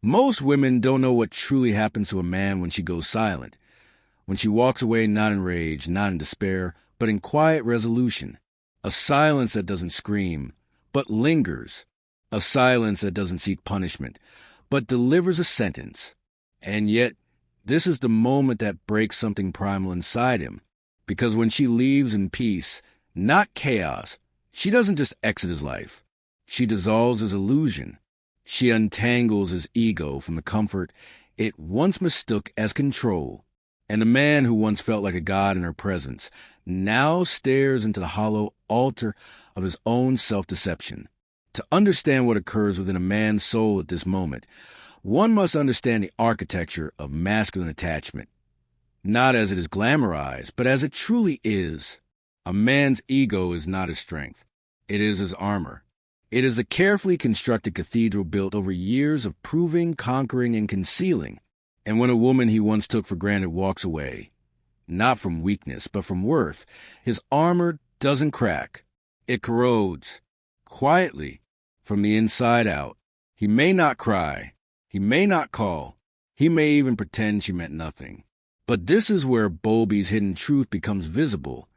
Most women don't know what truly happens to a man when she goes silent, when she walks away not in rage, not in despair, but in quiet resolution. A silence that doesn't scream, but lingers. A silence that doesn't seek punishment, but delivers a sentence. And yet, this is the moment that breaks something primal inside him. Because when she leaves in peace, not chaos, she doesn't just exit his life. She dissolves his illusion. She untangles his ego from the comfort it once mistook as control. And the man who once felt like a god in her presence now stares into the hollow altar of his own self-deception. To understand what occurs within a man's soul at this moment, one must understand the architecture of masculine attachment, not as it is glamorized, but as it truly is. A man's ego is not his strength. It is his armor. It is a carefully constructed cathedral built over years of proving, conquering, and concealing. And when a woman he once took for granted walks away, not from weakness, but from worth, his armor doesn't crack. It corrodes, quietly, from the inside out. He may not cry. He may not call. He may even pretend she meant nothing. But this is where Bowlby's hidden truth becomes visible.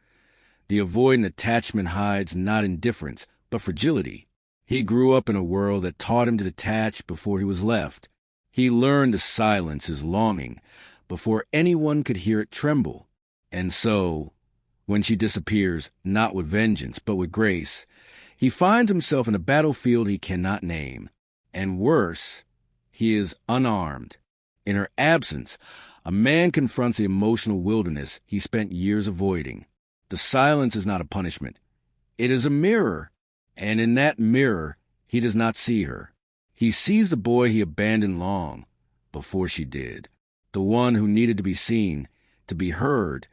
The avoidant attachment hides not indifference, but fragility. He grew up in a world that taught him to detach before he was left. He learned to silence his longing before anyone could hear it tremble. And so, when she disappears, not with vengeance, but with grace, he finds himself in a battlefield he cannot name. And worse, he is unarmed. In her absence, a man confronts the emotional wilderness he spent years avoiding. The silence is not a punishment. It is a mirror. And in that mirror, he does not see her. He sees the boy he abandoned long before she did. The one who needed to be seen, to be heard,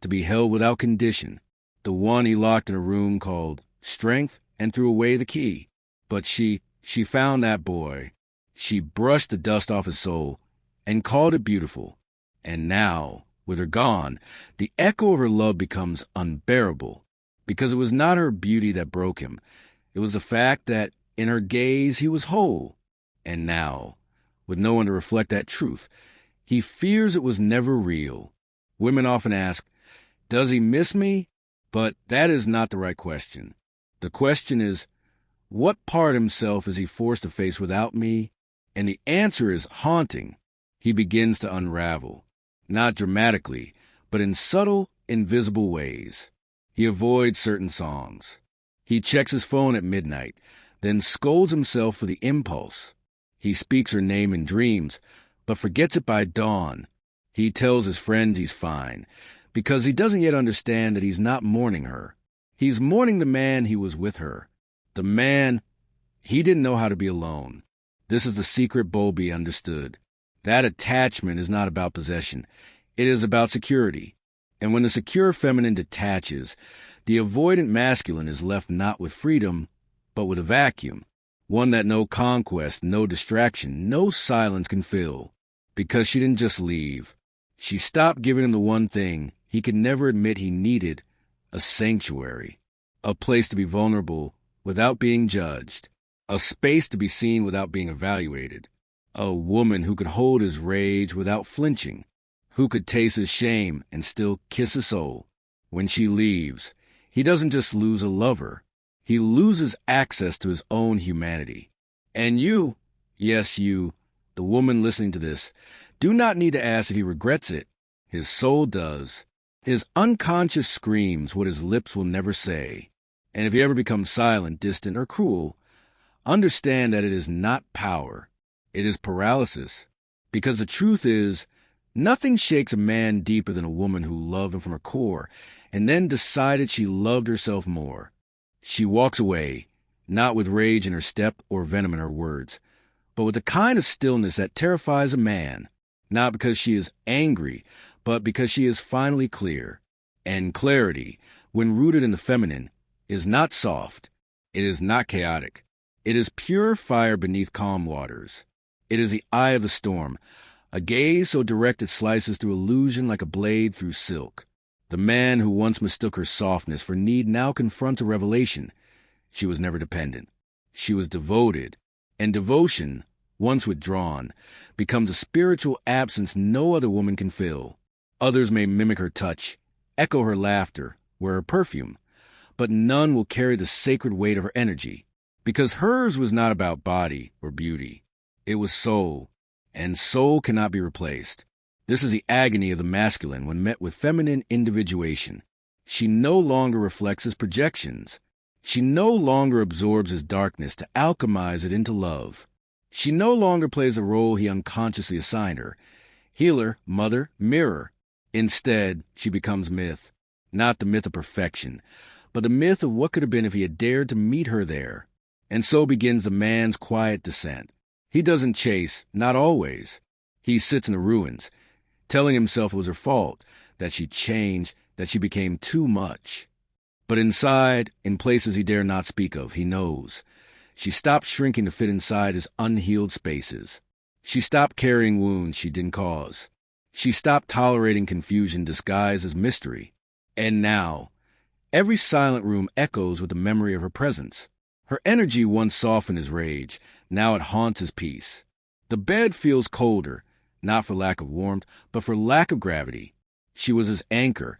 to be held without condition. The one he locked in a room called strength and threw away the key. But she found that boy. She brushed the dust off his soul and called it beautiful. And now, with her gone, the echo of her love becomes unbearable. Because it was not her beauty that broke him. It was the fact that in her gaze he was whole. And now, with no one to reflect that truth, he fears it was never real. Women often ask, does he miss me? But that is not the right question. The question is, what part of himself is he forced to face without me? And the answer is haunting. He begins to unravel, not dramatically, but in subtle, invisible ways. He avoids certain songs. He checks his phone at midnight, then scolds himself for the impulse. He speaks her name in dreams, but forgets it by dawn. He tells his friend he's fine, because he doesn't yet understand that he's not mourning her. He's mourning the man he was with her. The man he didn't know how to be alone. This is the secret Bowlby understood. That attachment is not about possession. It is about security. And when the secure feminine detaches, the avoidant masculine is left not with freedom, but with a vacuum, one that no conquest, no distraction, no silence can fill. Because she didn't just leave. She stopped giving him the one thing he could never admit he needed, a sanctuary, a place to be vulnerable without being judged, a space to be seen without being evaluated, a woman who could hold his rage without flinching, who could taste his shame and still kiss his soul. When she leaves, he doesn't just lose a lover. He loses access to his own humanity. And you, yes, you, the woman listening to this, do not need to ask if he regrets it. His soul does. His unconscious screams what his lips will never say. And if he ever becomes silent, distant, or cruel, understand that it is not power. It is paralysis. Because the truth is, nothing shakes a man deeper than a woman who loved him from her core and then decided she loved herself more. She walks away, not with rage in her step or venom in her words, but with the kind of stillness that terrifies a man, not because she is angry, but because she is finally clear. And clarity, when rooted in the feminine, is not soft. It is not chaotic. It is pure fire beneath calm waters. It is the eye of the storm, a gaze so direct it slices through illusion like a blade through silk. The man who once mistook her softness for need now confronts a revelation. She was never dependent. She was devoted, and devotion, once withdrawn, becomes a spiritual absence no other woman can fill. Others may mimic her touch, echo her laughter, wear her perfume, but none will carry the sacred weight of her energy, because hers was not about body or beauty. It was soul, and soul cannot be replaced. This is the agony of the masculine when met with feminine individuation. She no longer reflects his projections. She no longer absorbs his darkness to alchemize it into love. She no longer plays the role he unconsciously assigned her: healer, mother, mirror. Instead, she becomes myth. Not the myth of perfection, but the myth of what could have been if he had dared to meet her there. And so begins the man's quiet descent. He doesn't chase, not always. He sits in the ruins, telling himself it was her fault, that she changed, that she became too much. But inside, in places he dare not speak of, he knows. She stopped shrinking to fit inside his unhealed spaces. She stopped carrying wounds she didn't cause. She stopped tolerating confusion disguised as mystery. And now, every silent room echoes with the memory of her presence. Her energy once softened his rage. Now it haunts his peace. The bed feels colder, not for lack of warmth, but for lack of gravity. She was his anchor,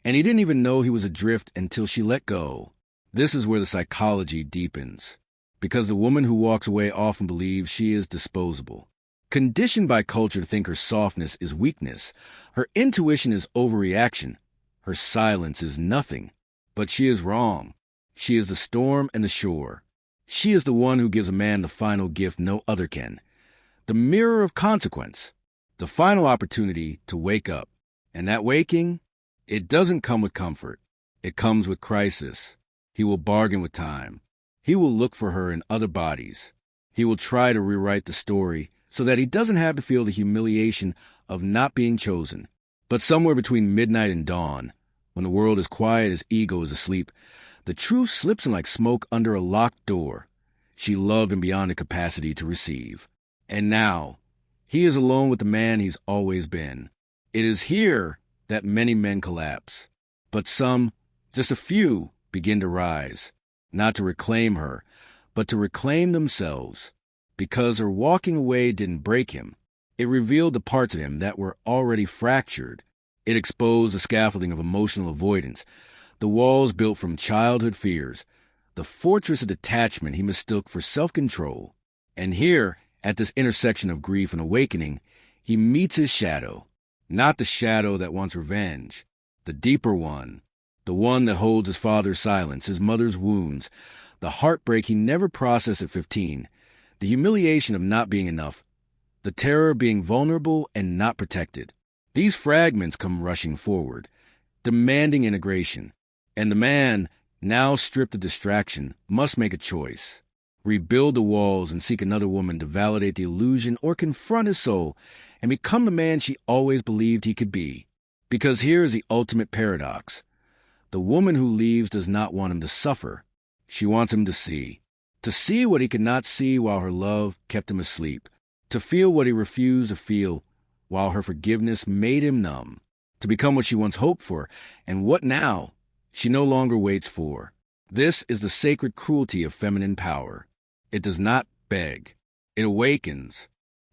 and he didn't even know he was adrift until she let go. This is where the psychology deepens, because the woman who walks away often believes she is disposable. Conditioned by culture to think her softness is weakness, her intuition is overreaction, her silence is nothing. But she is wrong. She is the storm and the shore. She is the one who gives a man the final gift no other can, the mirror of consequence, the final opportunity to wake up. And that waking, it doesn't come with comfort. It comes with crisis. He will bargain with time. He will look for her in other bodies. He will try to rewrite the story so that he doesn't have to feel the humiliation of not being chosen. But somewhere between midnight and dawn, when the world is quiet, his ego is asleep, the truth slips in like smoke under a locked door. She loved him beyond the capacity to receive. And now, he is alone with the man he's always been. It is here that many men collapse. But some, just a few, begin to rise, not to reclaim her, but to reclaim themselves. Because her walking away didn't break him. It revealed the parts of him that were already fractured. It exposed the scaffolding of emotional avoidance, the walls built from childhood fears, the fortress of detachment he mistook for self-control. And here, at this intersection of grief and awakening, he meets his shadow. Not the shadow that wants revenge, the deeper one, the one that holds his father's silence, his mother's wounds, the heartbreak he never processed at 15, the humiliation of not being enough, the terror of being vulnerable and not protected. These fragments come rushing forward, demanding integration. And the man, now stripped of distraction, must make a choice. Rebuild the walls and seek another woman to validate the illusion, or confront his soul and become the man she always believed he could be. Because here is the ultimate paradox. The woman who leaves does not want him to suffer. She wants him to see what he could not see while her love kept him asleep, to feel what he refused to feel while her forgiveness made him numb, to become what she once hoped for, and what now she no longer waits for. This is the sacred cruelty of feminine power. It does not beg. It awakens.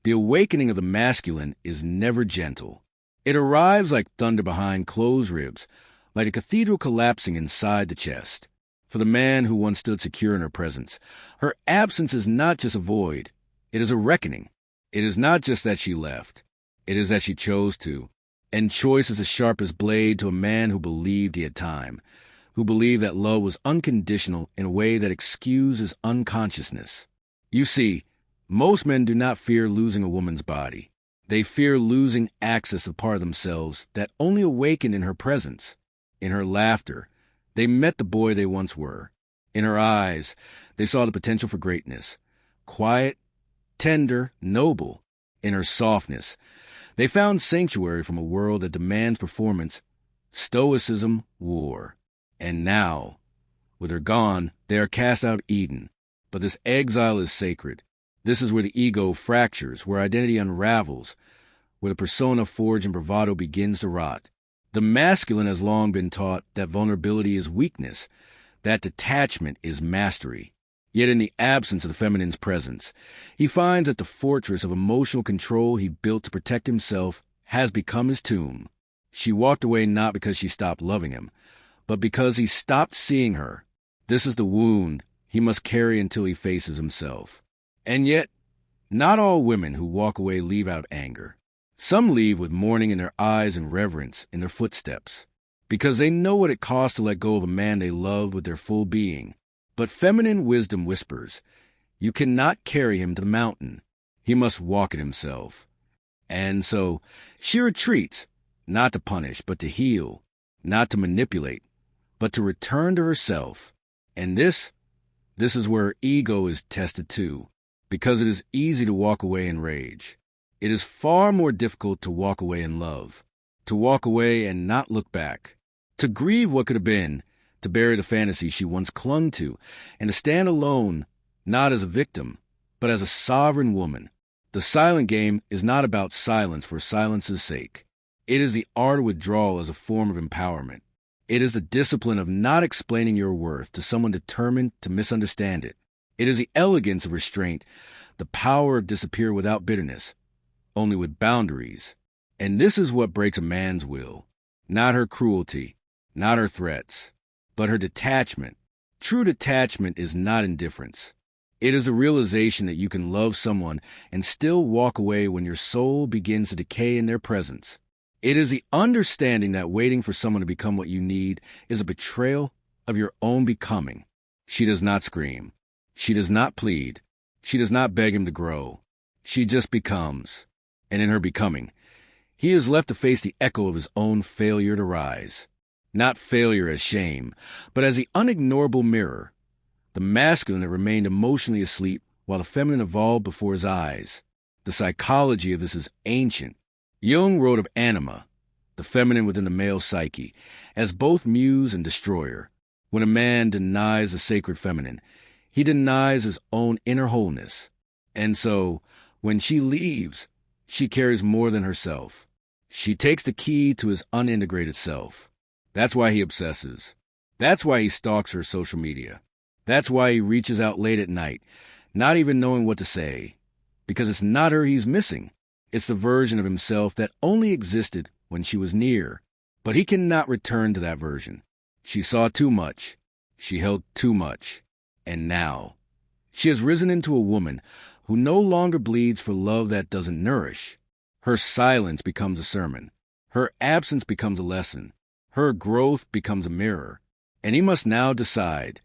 The awakening of the masculine is never gentle. It arrives like thunder behind closed ribs, like a cathedral collapsing inside the chest. For the man who once stood secure in her presence, her absence is not just a void. It is a reckoning. It is not just that she left. It is that she chose to. And choice is the sharpest blade to a man who believed he had time, who believed that love was unconditional in a way that excused his unconsciousness. You see, most men do not fear losing a woman's body. They fear losing access to part of themselves that only awakened in her presence. In her laughter, they met the boy they once were. In her eyes, they saw the potential for greatness. Quiet, tender, noble. In her softness, they found sanctuary from a world that demands performance, stoicism, war. And now, with her gone, they are cast out of Eden. But this exile is sacred. This is where the ego fractures, where identity unravels, where the persona forged in bravado begins to rot. The masculine has long been taught that vulnerability is weakness, that detachment is mastery. Yet in the absence of the feminine's presence, he finds that the fortress of emotional control he built to protect himself has become his tomb. She walked away not because she stopped loving him, but because he stopped seeing her. This is the wound he must carry until he faces himself. And yet, not all women who walk away leave out of anger. Some leave with mourning in their eyes and reverence in their footsteps, because they know what it costs to let go of a man they loved with their full being. But feminine wisdom whispers, you cannot carry him to the mountain. He must walk it himself. And so she retreats, not to punish, but to heal, not to manipulate, but to return to herself. And this is where ego is tested too, because it is easy to walk away in rage. It is far more difficult to walk away in love, to walk away and not look back, to grieve what could have been, to bury the fantasy she once clung to, and to stand alone, not as a victim, but as a sovereign woman. The silent game is not about silence for silence's sake. It is the art of withdrawal as a form of empowerment. It is the discipline of not explaining your worth to someone determined to misunderstand it. It is the elegance of restraint, the power of disappear without bitterness, only with boundaries. And this is what breaks a man's will. Not her cruelty, not her threats, but her detachment. True detachment is not indifference. It is a realization that you can love someone and still walk away when your soul begins to decay in their presence. It is the understanding that waiting for someone to become what you need is a betrayal of your own becoming. She does not scream. She does not plead. She does not beg him to grow. She just becomes. And in her becoming, he is left to face the echo of his own failure to rise. Not failure as shame, but as the unignorable mirror. The masculine that remained emotionally asleep while the feminine evolved before his eyes. The psychology of this is ancient. Jung wrote of anima, the feminine within the male psyche, as both muse and destroyer. When a man denies the sacred feminine, he denies his own inner wholeness. And so, when she leaves, she carries more than herself. She takes the key to his unintegrated self. That's why he obsesses. That's why he stalks her social media. That's why he reaches out late at night, not even knowing what to say. Because it's not her he's missing. It's the version of himself that only existed when she was near. But he cannot return to that version. She saw too much. She held too much. And now, she has risen into a woman who no longer bleeds for love that doesn't nourish. Her silence becomes a sermon. Her absence becomes a lesson. Her growth becomes a mirror. And he must now decide,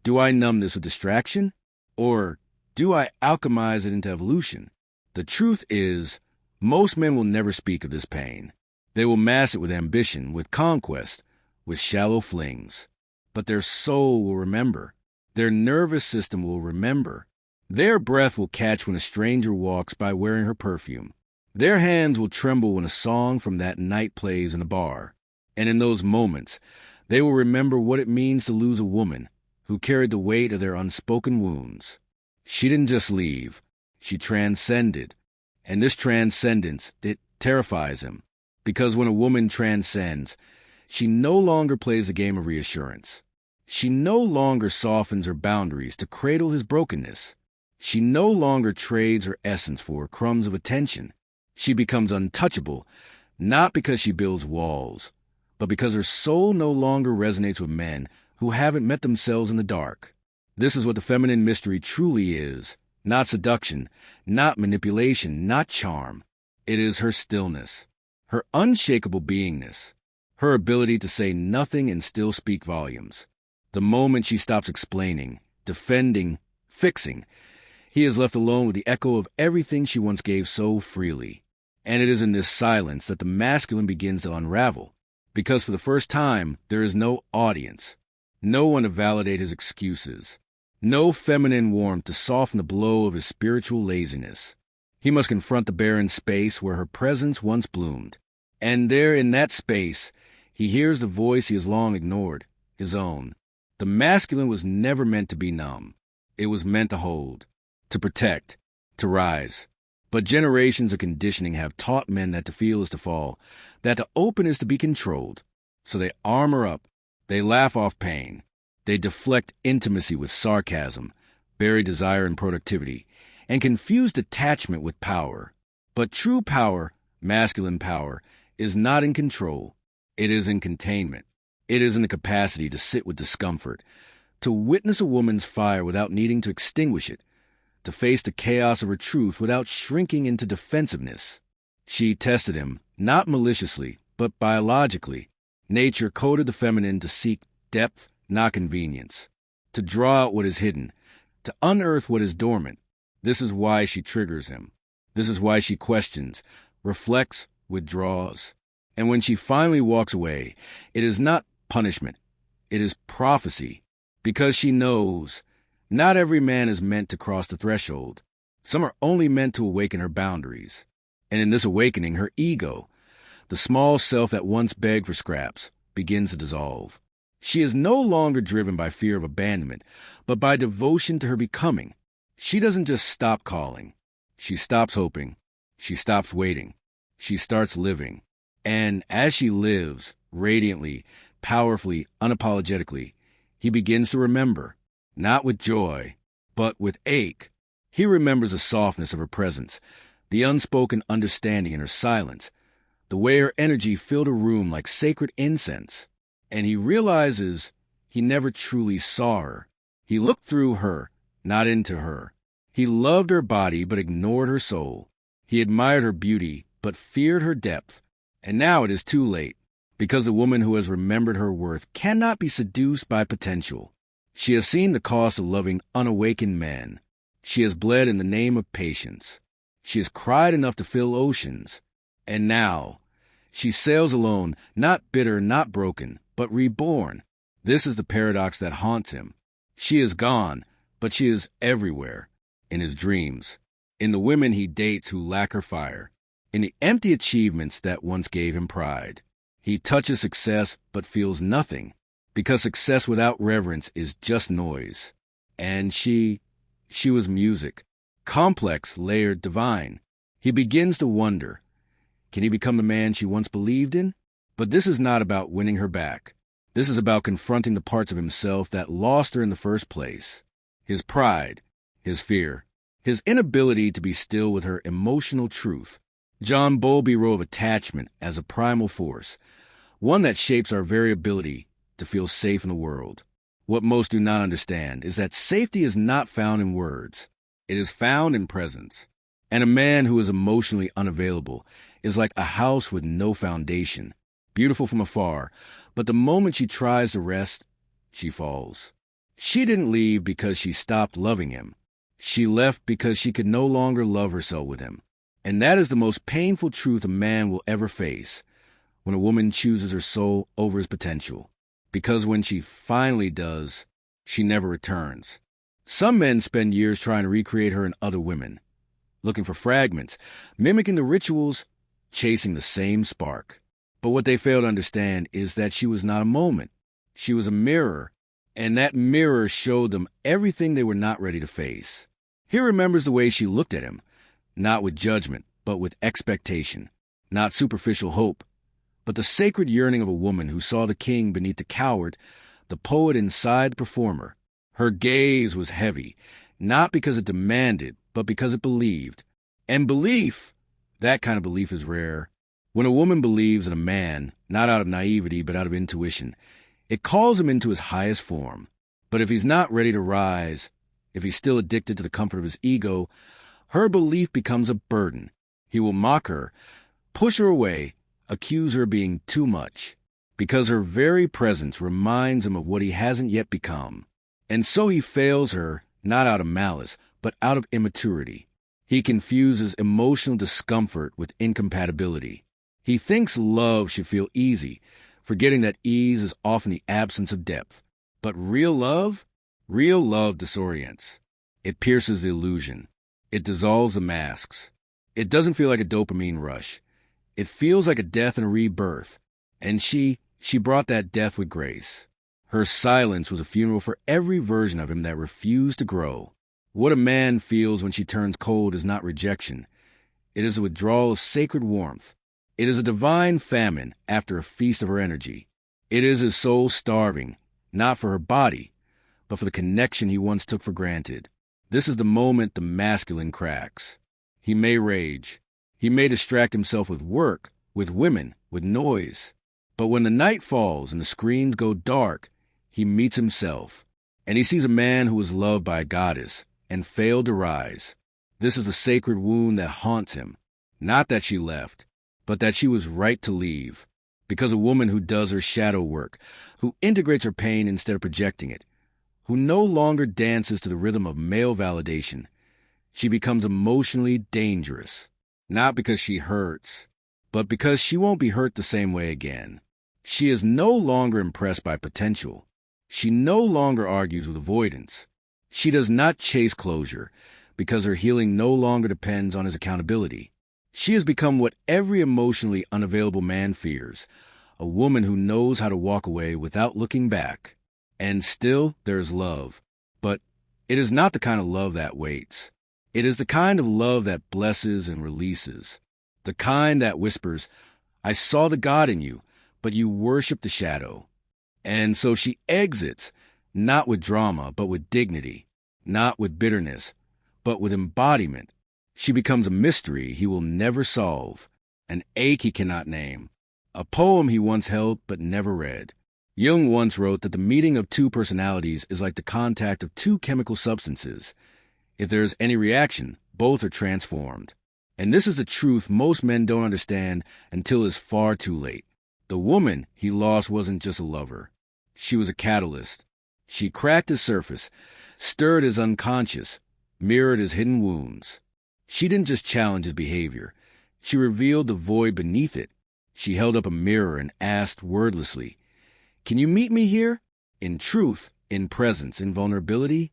do I numb this with distraction? Or do I alchemize it into evolution? The truth is, most men will never speak of this pain. They will mask it with ambition, with conquest, with shallow flings. But their soul will remember. Their nervous system will remember. Their breath will catch when a stranger walks by wearing her perfume. Their hands will tremble when a song from that night plays in a bar. And in those moments, they will remember what it means to lose a woman who carried the weight of their unspoken wounds. She didn't just leave. She transcended. And this transcendence, it terrifies him. Because when a woman transcends, she no longer plays a game of reassurance. She no longer softens her boundaries to cradle his brokenness. She no longer trades her essence for crumbs of attention. She becomes untouchable, not because she builds walls, but because her soul no longer resonates with men who haven't met themselves in the dark. This is what the feminine mystery truly is. Not seduction, not manipulation, not charm. It is her stillness, her unshakable beingness, her ability to say nothing and still speak volumes. The moment she stops explaining, defending, fixing, he is left alone with the echo of everything she once gave so freely. And it is in this silence that the masculine begins to unravel, because for the first time there is no audience, no one to validate his excuses, no feminine warmth to soften the blow of his spiritual laziness. He must confront the barren space where her presence once bloomed. And there in that space, he hears the voice he has long ignored, his own. The masculine was never meant to be numb. It was meant to hold, to protect, to rise. But generations of conditioning have taught men that to feel is to fall, that to open is to be controlled. So they armor up, they laugh off pain, they deflect intimacy with sarcasm, bury desire and productivity, and confuse detachment with power. But true power, masculine power, is not in control. It is in containment. It is in the capacity to sit with discomfort, to witness a woman's fire without needing to extinguish it, to face the chaos of her truth without shrinking into defensiveness. She tested him, not maliciously, but biologically. Nature coded the feminine to seek depth, not convenience, to draw out what is hidden, to unearth what is dormant. This is why she triggers him. This is why she questions, reflects, withdraws. And when she finally walks away, it is not punishment. It is prophecy, because she knows not every man is meant to cross the threshold. Some are only meant to awaken her boundaries. And in this awakening, her ego, the small self that once begged for scraps, begins to dissolve. She is no longer driven by fear of abandonment, but by devotion to her becoming. She doesn't just stop calling. She stops hoping. She stops waiting. She starts living. And as she lives, radiantly, powerfully, unapologetically, he begins to remember, not with joy, but with ache. He remembers the softness of her presence, the unspoken understanding in her silence, the way her energy filled a room like sacred incense. And he realizes he never truly saw her. He looked through her, not into her. He loved her body but ignored her soul. He admired her beauty but feared her depth. And now it is too late, because the woman who has remembered her worth cannot be seduced by potential. She has seen the cost of loving unawakened men. She has bled in the name of patience. She has cried enough to fill oceans. And now she sails alone, not bitter, not broken, but reborn. This is the paradox that haunts him. She is gone, but she is everywhere. In his dreams, in the women he dates who lack her fire, in the empty achievements that once gave him pride. He touches success but feels nothing, because success without reverence is just noise. And she was music, complex, layered, divine. He begins to wonder, can he become the man she once believed in? But this is not about winning her back. This is about confronting the parts of himself that lost her in the first place. His pride, his fear, his inability to be still with her emotional truth. Jhon Bowlby wrote of attachment as a primal force, one that shapes our very ability to feel safe in the world. What most do not understand is that safety is not found in words. It is found in presence. And a man who is emotionally unavailable is like a house with no foundation, beautiful from afar, but the moment she tries to rest, she falls. She didn't leave because she stopped loving him. She left because she could no longer love herself with him. And that is the most painful truth a man will ever face, when a woman chooses her soul over his potential. Because when she finally does, she never returns. Some men spend years trying to recreate her in other women, looking for fragments, mimicking the rituals, chasing the same spark. But what they fail to understand is that she was not a moment. She was a mirror, and that mirror showed them everything they were not ready to face. He remembers the way she looked at him, not with judgment, but with expectation, not superficial hope, but the sacred yearning of a woman who saw the king beneath the coward, the poet inside the performer. Her gaze was heavy, not because it demanded, but because it believed. And belief, that kind of belief is rare. When a woman believes in a man, not out of naivety, but out of intuition, it calls him into his highest form. But if he's not ready to rise, if he's still addicted to the comfort of his ego, her belief becomes a burden. He will mock her, push her away, accuse her of being too much, because her very presence reminds him of what he hasn't yet become. And so he fails her, not out of malice, but out of immaturity. He confuses emotional discomfort with incompatibility. He thinks love should feel easy, forgetting that ease is often the absence of depth. But real love disorients. It pierces the illusion. It dissolves the masks. It doesn't feel like a dopamine rush. It feels like a death and a rebirth. And she brought that death with grace. Her silence was a funeral for every version of him that refused to grow. What a man feels when she turns cold is not rejection. It is a withdrawal of sacred warmth. It is a divine famine after a feast of her energy. It is his soul starving, not for her body, but for the connection he once took for granted. This is the moment the masculine cracks. He may rage. He may distract himself with work, with women, with noise. But when the night falls and the screens go dark, he meets himself. And he sees a man who was loved by a goddess and failed to rise. This is a sacred wound that haunts him. Not that she left, but that she was right to leave. Because a woman who does her shadow work, who integrates her pain instead of projecting it, who no longer dances to the rhythm of male validation, she becomes emotionally dangerous. Not because she hurts, but because she won't be hurt the same way again. She is no longer impressed by potential. She no longer argues with avoidance. She does not chase closure because her healing no longer depends on his accountability. She has become what every emotionally unavailable man fears, a woman who knows how to walk away without looking back. And still there is love, but it is not the kind of love that waits. It is the kind of love that blesses and releases, the kind that whispers, "I saw the God in you, but you worship the shadow." And so she exits, not with drama, but with dignity, not with bitterness, but with embodiment. She becomes a mystery he will never solve, an ache he cannot name, a poem he once held but never read. Jung once wrote that the meeting of two personalities is like the contact of two chemical substances. If there is any reaction, both are transformed. And this is a truth most men don't understand until it's far too late. The woman he lost wasn't just a lover. She was a catalyst. She cracked his surface, stirred his unconscious, mirrored his hidden wounds. She didn't just challenge his behavior. She revealed the void beneath it. She held up a mirror and asked wordlessly, "Can you meet me here?" In truth, in presence, in vulnerability.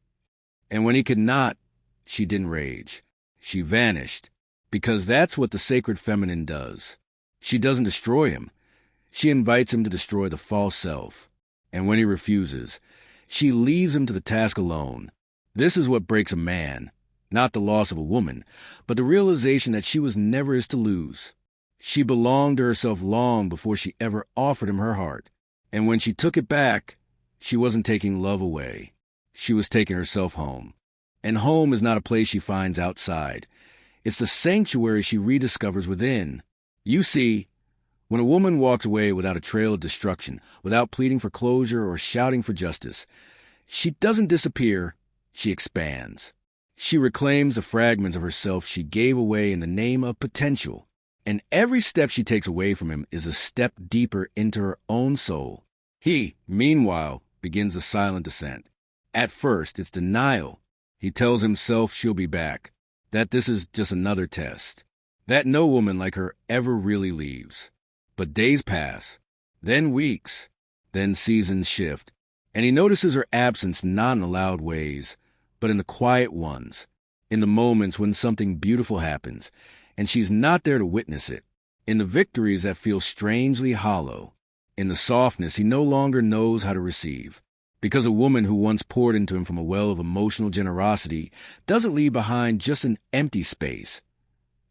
And when he could not, she didn't rage. She vanished, because that's what the sacred feminine does. She doesn't destroy him. She invites him to destroy the false self. And when he refuses, she leaves him to the task alone. This is what breaks a man, not the loss of a woman, but the realization that she was never his to lose. She belonged to herself long before she ever offered him her heart. And when she took it back, she wasn't taking love away. She was taking herself home. And home is not a place she finds outside. It's the sanctuary she rediscovers within. You see, when a woman walks away without a trail of destruction, without pleading for closure or shouting for justice, she doesn't disappear, she expands. She reclaims the fragments of herself she gave away in the name of potential. And every step she takes away from him is a step deeper into her own soul. He, meanwhile, begins a silent descent. At first, it's denial. He tells himself she'll be back, that this is just another test, that no woman like her ever really leaves. But days pass, then weeks, then seasons shift, and he notices her absence not in the loud ways, but in the quiet ones, in the moments when something beautiful happens, and she's not there to witness it, in the victories that feel strangely hollow, in the softness he no longer knows how to receive. Because a woman who once poured into him from a well of emotional generosity doesn't leave behind just an empty space.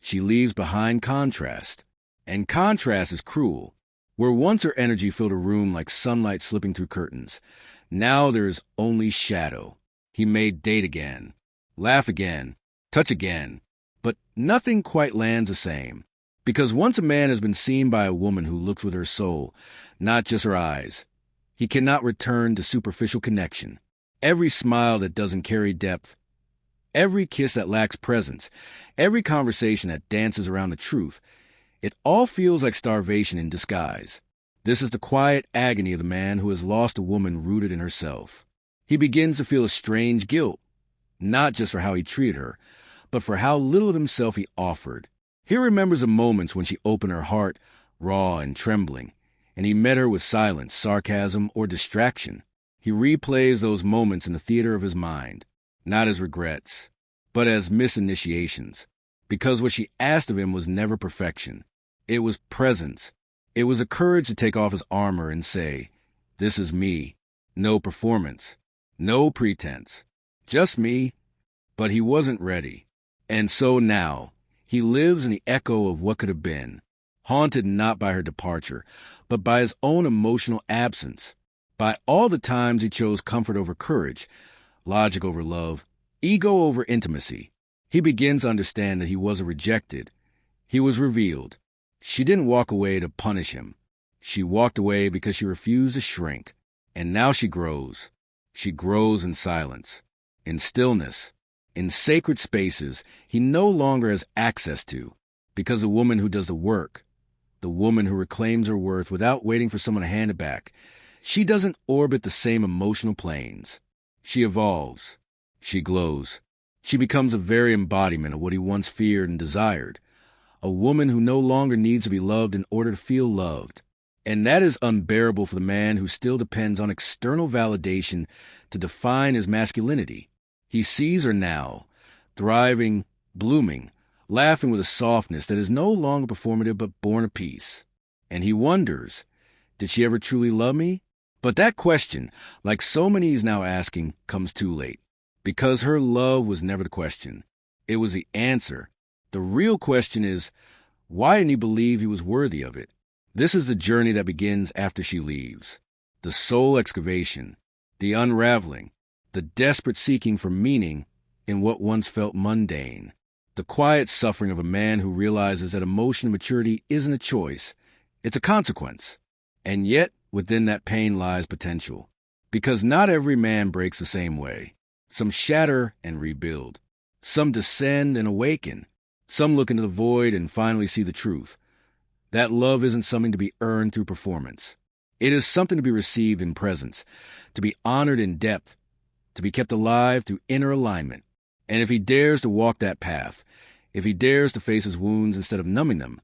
She leaves behind contrast. And contrast is cruel. Where once her energy filled a room like sunlight slipping through curtains, now there is only shadow. He may date again, laugh again, touch again, but nothing quite lands the same. Because once a man has been seen by a woman who looks with her soul, not just her eyes, he cannot return to superficial connection. Every smile that doesn't carry depth, every kiss that lacks presence, every conversation that dances around the truth, it all feels like starvation in disguise. This is the quiet agony of the man who has lost a woman rooted in herself. He begins to feel a strange guilt, not just for how he treated her, but for how little of himself he offered. He remembers the moments when she opened her heart, raw and trembling, and he met her with silence, sarcasm, or distraction. He replays those moments in the theater of his mind, not as regrets, but as misinitiations, because what she asked of him was never perfection. It was presence. It was a courage to take off his armor and say, "This is me." No performance, no pretense, just me. But he wasn't ready. And so now, he lives in the echo of what could have been, haunted not by her departure, but by his own emotional absence, by all the times he chose comfort over courage, logic over love, Ego over intimacy. He begins to understand that he wasn't rejected. He was revealed. She didn't walk away to punish him. She walked away because she refused to shrink. And now she grows. She grows in silence, in stillness, in sacred spaces he no longer has access to, because the woman who does the work, the woman who reclaims her worth without waiting for someone to hand it back, she doesn't orbit the same emotional planes. She evolves. She glows. She becomes a very embodiment of what he once feared and desired, a woman who no longer needs to be loved in order to feel loved. And that is unbearable for the man who still depends on external validation to define his masculinity. He sees her now, thriving, blooming, laughing with a softness that is no longer performative but born of peace. And he wonders, did she ever truly love me? But that question, like so many he's now asking, comes too late. Because her love was never the question. It was the answer. The real question is, why didn't he believe he was worthy of it? This is the journey that begins after she leaves. The soul excavation, the unraveling, the desperate seeking for meaning in what once felt mundane. The quiet suffering of a man who realizes that emotional maturity isn't a choice, it's a consequence. And yet, within that pain lies potential. Because not every man breaks the same way. Some shatter and rebuild. Some descend and awaken. Some look into the void and finally see the truth. That love isn't something to be earned through performance. It is something to be received in presence, to be honored in depth, to be kept alive through inner alignment. And if he dares to walk that path, if he dares to face his wounds instead of numbing them,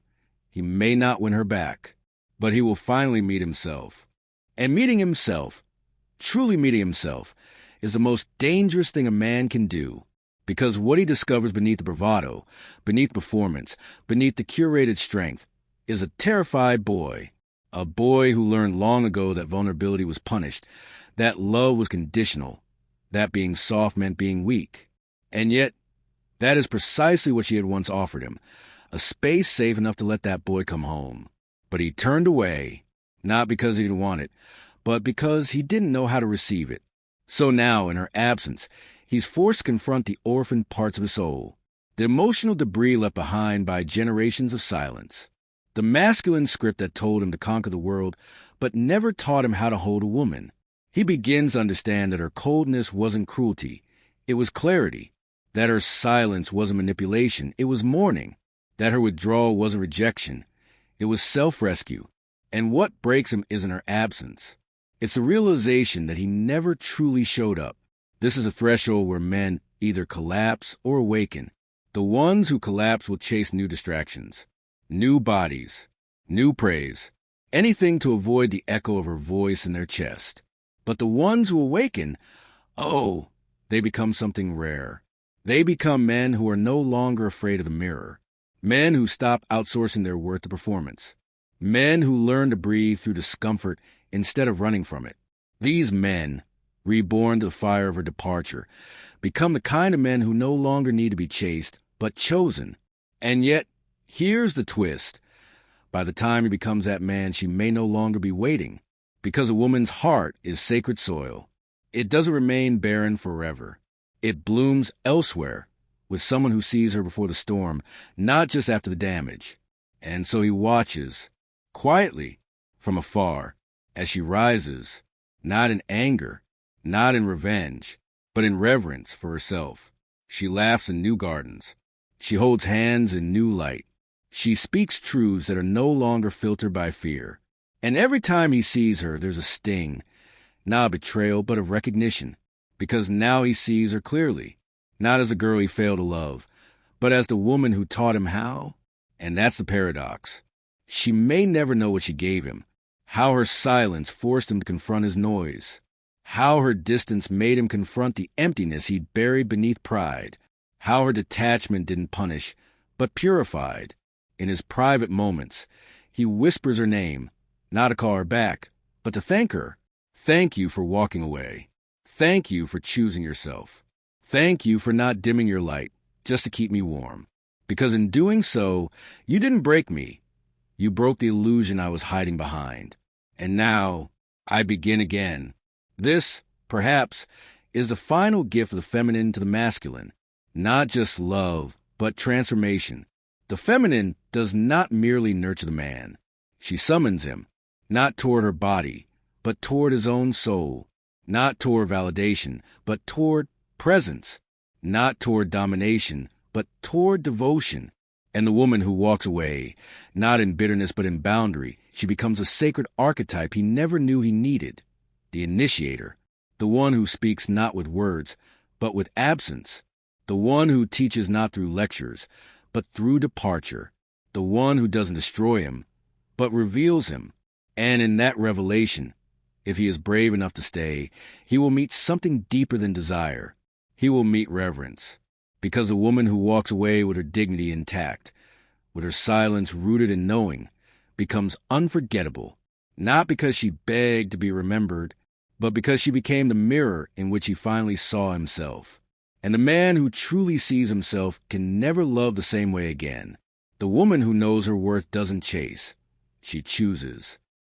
he may not win her back, but he will finally meet himself. And meeting himself, truly meeting himself, is the most dangerous thing a man can do, because what he discovers beneath the bravado, beneath performance, beneath the curated strength, is a terrified boy, a boy who learned long ago that vulnerability was punished, that love was conditional, that being soft meant being weak. And yet, that is precisely what she had once offered him, a space safe enough to let that boy come home. But he turned away, not because he didn't want it, but because he didn't know how to receive it. So now, in her absence, he's forced to confront the orphaned parts of his soul, the emotional debris left behind by generations of silence. The masculine script that told him to conquer the world, but never taught him how to hold a woman. He begins to understand that her coldness wasn't cruelty, it was clarity. That her silence wasn't manipulation, it was mourning. That her withdrawal wasn't rejection, it was self-rescue. And what breaks him isn't her absence. It's the realization that he never truly showed up. This is a threshold where men either collapse or awaken. The ones who collapse will chase new distractions. New bodies, new praise, anything to avoid the echo of her voice in their chest. But the ones who awaken, oh, they become something rare. They become men who are no longer afraid of the mirror. Men who stop outsourcing their worth to performance. Men who learn to breathe through discomfort instead of running from it. These men, reborn to the fire of her departure, become the kind of men who no longer need to be chased, but chosen. And yet, here's the twist. By the time he becomes that man, she may no longer be waiting, because a woman's heart is sacred soil. It doesn't remain barren forever. It blooms elsewhere, with someone who sees her before the storm, not just after the damage. And so he watches, quietly, from afar, as she rises, not in anger, not in revenge, but in reverence for herself. She laughs in new gardens. She holds hands in new light. She speaks truths that are no longer filtered by fear. And every time he sees her, there's a sting, not a betrayal, but of recognition, because now he sees her clearly, not as a girl he failed to love, but as the woman who taught him how. And that's the paradox. She may never know what she gave him, how her silence forced him to confront his noise, how her distance made him confront the emptiness he'd buried beneath pride, how her detachment didn't punish, but purified. In his private moments, he whispers her name, not to call her back, but to thank her. Thank you for walking away. Thank you for choosing yourself. Thank you for not dimming your light, just to keep me warm. Because in doing so, you didn't break me. You broke the illusion I was hiding behind. And now, I begin again. This, perhaps, is the final gift of the feminine to the masculine. Not just love, but transformation. The feminine does not merely nurture the man. She summons him, not toward her body, but toward his own soul. Not toward validation, but toward presence. Not toward domination, but toward devotion. And the woman who walks away, not in bitterness but in boundary, she becomes a sacred archetype he never knew he needed. The initiator, the one who speaks not with words, but with absence. The one who teaches not through lectures, but through departure. The one who doesn't destroy him, but reveals him. And in that revelation, if he is brave enough to stay, he will meet something deeper than desire. He will meet reverence. Because the woman who walks away with her dignity intact, with her silence rooted in knowing, becomes unforgettable, not because she begged to be remembered, but because she became the mirror in which he finally saw himself. And the man who truly sees himself can never love the same way again. The woman who knows her worth doesn't chase. She chooses.